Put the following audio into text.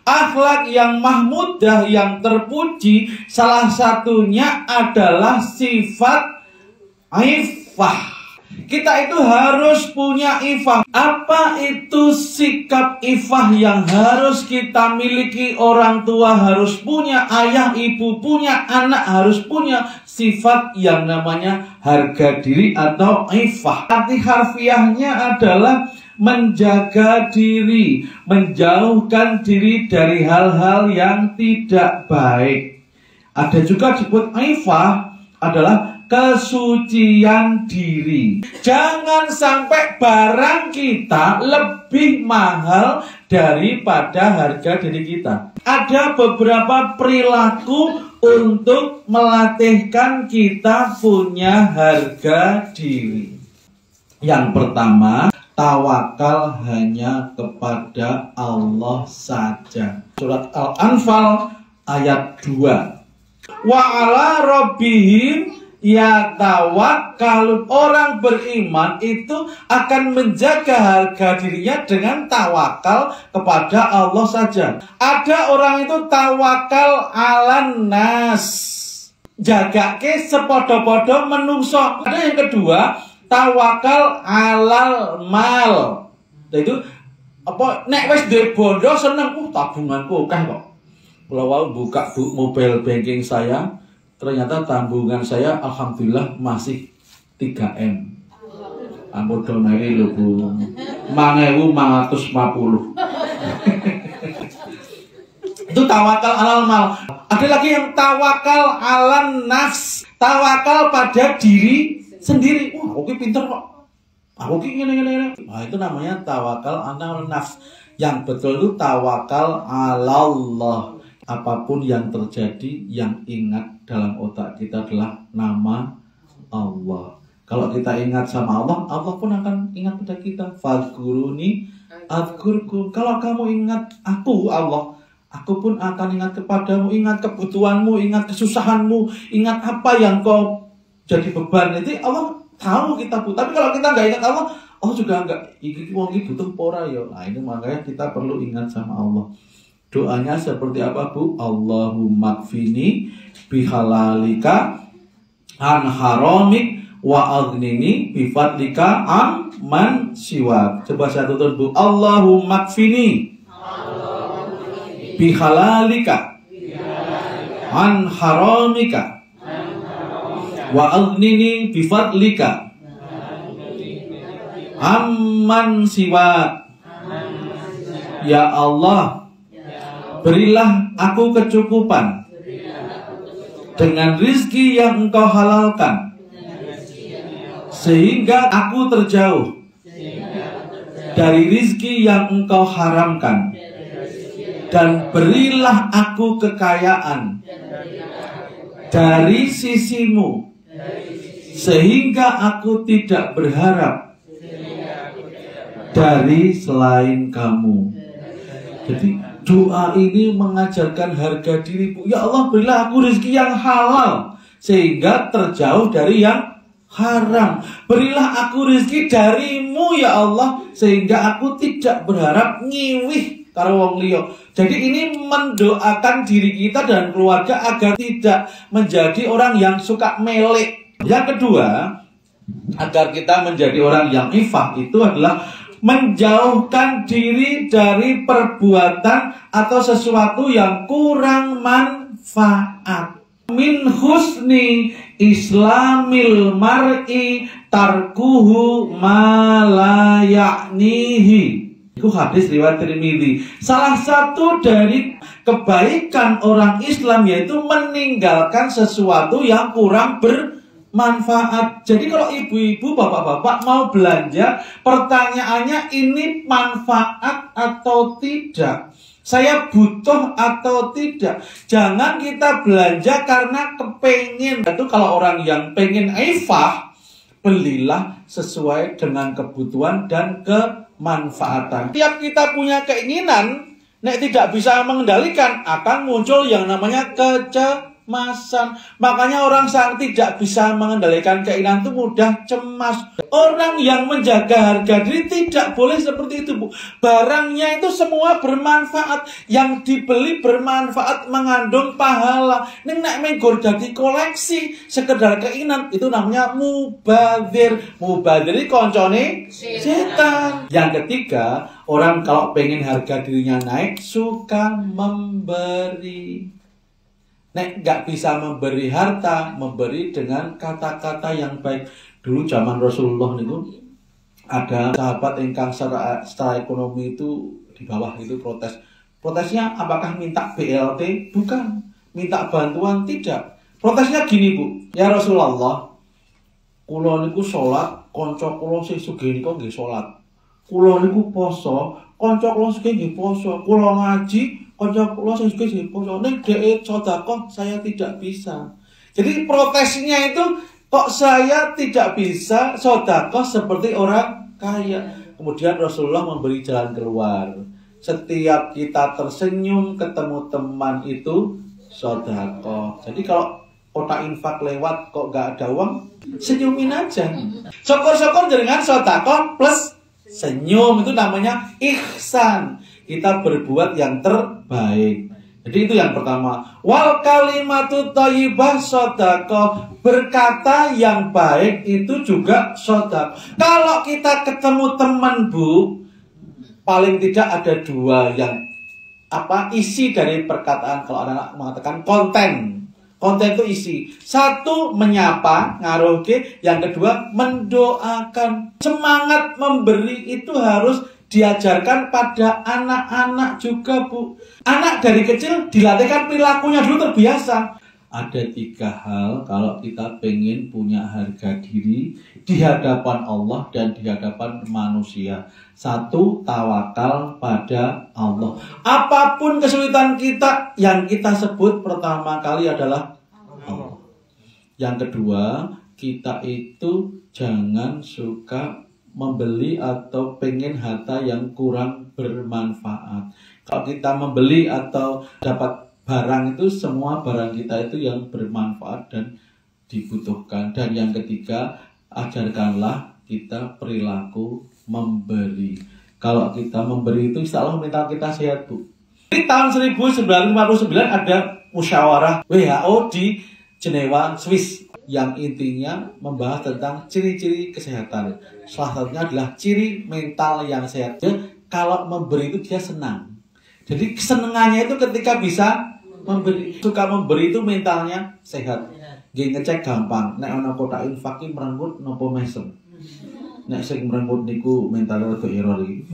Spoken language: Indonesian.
Akhlak yang mahmudah, yang terpuji, salah satunya adalah sifat ifah. Kita itu harus punya ifah. Apa itu sikap ifah yang harus kita miliki? Orang tua harus punya, ayah ibu punya, anak harus punya sifat yang namanya harga diri atau ifah. Arti harfiahnya adalah menjaga diri, menjauhkan diri dari hal-hal yang tidak baik. Ada juga disebut ifah adalah kesucian diri. Jangan sampai barang kita lebih mahal daripada harga diri kita. Ada beberapa perilaku untuk melatihkan kita punya harga diri. Yang pertama, tawakal hanya kepada Allah saja. Surat Al-Anfal ayat 2. Wa ala rabbihim yatawakkalun. Orang beriman itu akan menjaga harga dirinya dengan tawakal kepada Allah saja. Ada orang itu tawakal alan nas, jaga ke sepodo-podo menungso. Ada yang kedua, tawakal alal mal. Itu apa, nek wis duwe bondo seneng, tabunganku akeh kok. Kalau buka mobile banking saya, ternyata tabungan saya alhamdulillah masih 3M. Ampun donai lho Bu. 5.550. Itu tawakal alal mal. Ada lagi yang tawakal alan nafs, tawakal pada diri sendiri. Aku pinter kok. Aku ngene. Nah, itu namanya tawakal alal nafs. Yang betul itu tawakal alallah. Apapun yang terjadi, yang ingat dalam otak kita adalah nama Allah. Kalau kita ingat sama Allah, Allah pun akan ingat pada kita. Fadhkuruni adhkurkum. Kalau kamu ingat aku, Allah, aku pun akan ingat kepadamu. Ingat kebutuhanmu, ingat kesusahanmu, ingat apa yang kau jadi beban. Jadi Allah tahu kita butuh. Tapi kalau kita nggak ingat Allah, Allah juga nggak. Ini butuh pora ya. Nah ini makanya kita perlu ingat sama Allah. Doanya seperti apa Bu? Allahumma kfini bihalalika an haramik wa aghnini bifadlika man siwak. Coba saya tuntut Bu. Allahumma kfini bihalalika an haramika wa aghnini bifadlika man siwak. Ya Allah, berilah aku kecukupan dengan rizki yang Engkau halalkan, sehingga aku terjauh dari rizki yang Engkau haramkan. Dan berilah aku kekayaan dari sisimu, sehingga aku tidak berharap dari selain kamu. Jadi doa ini mengajarkan harga diri Bu. Ya Allah, berilah aku rezeki yang halal sehingga terjauh dari yang haram. Berilah aku rezeki darimu ya Allah sehingga aku tidak berharap ngiwih karo wong liya. Jadi ini mendoakan diri kita dan keluarga agar tidak menjadi orang yang suka melek. Yang kedua, agar kita menjadi orang yang ifah itu adalah menjauhkan diri dari perbuatan atau sesuatu yang kurang manfaat. Min husni islamil mar'i tarkuhu ma la ya'nihi. Itu hadis riwayat Tirmidzi. Salah satu dari kebaikan orang Islam yaitu meninggalkan sesuatu yang kurang manfaat. Jadi kalau ibu-ibu, bapak-bapak mau belanja, pertanyaannya ini manfaat atau tidak? Saya butuh atau tidak? Jangan kita belanja karena kepengen. Itu kalau orang yang pengen ifah, belilah sesuai dengan kebutuhan dan kemanfaatan. Tiap kita punya keinginan, nek tidak bisa mengendalikan, akan muncul yang namanya kecemasan. kecemasan. Makanya orang yang tidak bisa mengendalikan keinginan itu mudah cemas. Orang yang menjaga harga diri tidak boleh seperti itu, Bu. Barangnya itu semua bermanfaat, yang dibeli bermanfaat, mengandung pahala. Nek menggur dadi koleksi sekedar keinginan, itu namanya mubadzir. Mubadzir ini koncone setan. Yang ketiga, orang kalau pengen harga dirinya naik, suka memberi. Nek nggak bisa memberi harta, memberi dengan kata-kata yang baik. Dulu zaman Rasulullah niku ada sahabat ingkang secara ekonomi itu di bawah itu protes. Protesnya apakah minta BLT? Bukan. Minta bantuan? Tidak. Protesnya gini, Bu. Ya Rasulullah, kula niku salat, kanca kula sing sugih niku nggih salat. Kula niku poso, kanca kula sugih nggih poso. Kula ngaji, kanca kula sing sugih nggih poso. Nek dhek sedekah saya tidak bisa. Jadi protesnya itu, kok saya tidak bisa sedekah seperti orang kaya. Kemudian Rasulullah memberi jalan keluar. Setiap kita tersenyum ketemu teman itu sedekah. Jadi kalau kotak infak lewat kok gak ada uang, senyumin aja. Syukur-syukur dengan sedekah plus senyum, itu namanya ihsan. Kita berbuat yang terbaik. Jadi itu yang pertama. Wal kalimatu thayyibah sedekah. Berkata yang baik itu juga sedekah. Kalau kita ketemu teman, Bu, paling tidak ada dua yang isi dari perkataan. Kalau anak mengatakan konten itu isi. Satu, menyapa, ngaruhke. Yang kedua, mendoakan. Semangat memberi itu harus diajarkan pada anak-anak juga, Bu. Anak dari kecil dilatihkan perilakunya dulu terbiasa. Ada 3 hal kalau kita pengen punya harga diri di hadapan Allah dan di hadapan manusia. 1, tawakal pada Allah. Apapun kesulitan kita, yang kita sebut pertama kali adalah Allah. Yang kedua, kita itu jangan suka membeli atau pengen harta yang kurang bermanfaat. Kalau kita membeli atau dapat barang itu, semua barang kita itu yang bermanfaat dan dibutuhkan. Dan yang ketiga, ajarkanlah kita perilaku memberi. Kalau kita memberi itu, insya Allah mental kita sehat, Bu. Di tahun 1959 ada musyawarah WHO di Jenewa, Swiss, yang intinya membahas tentang ciri-ciri kesehatan. Salah satunya adalah ciri mental yang sehat. Kalau memberi itu dia senang. Jadi kesenangannya itu ketika bisa memberi. Suka memberi itu mentalnya sehat. Gini ngecek gampang. Nek ana kotak infak ki merenggut napa mesem. Nek sing merenggut niku mentalnya rada error iki.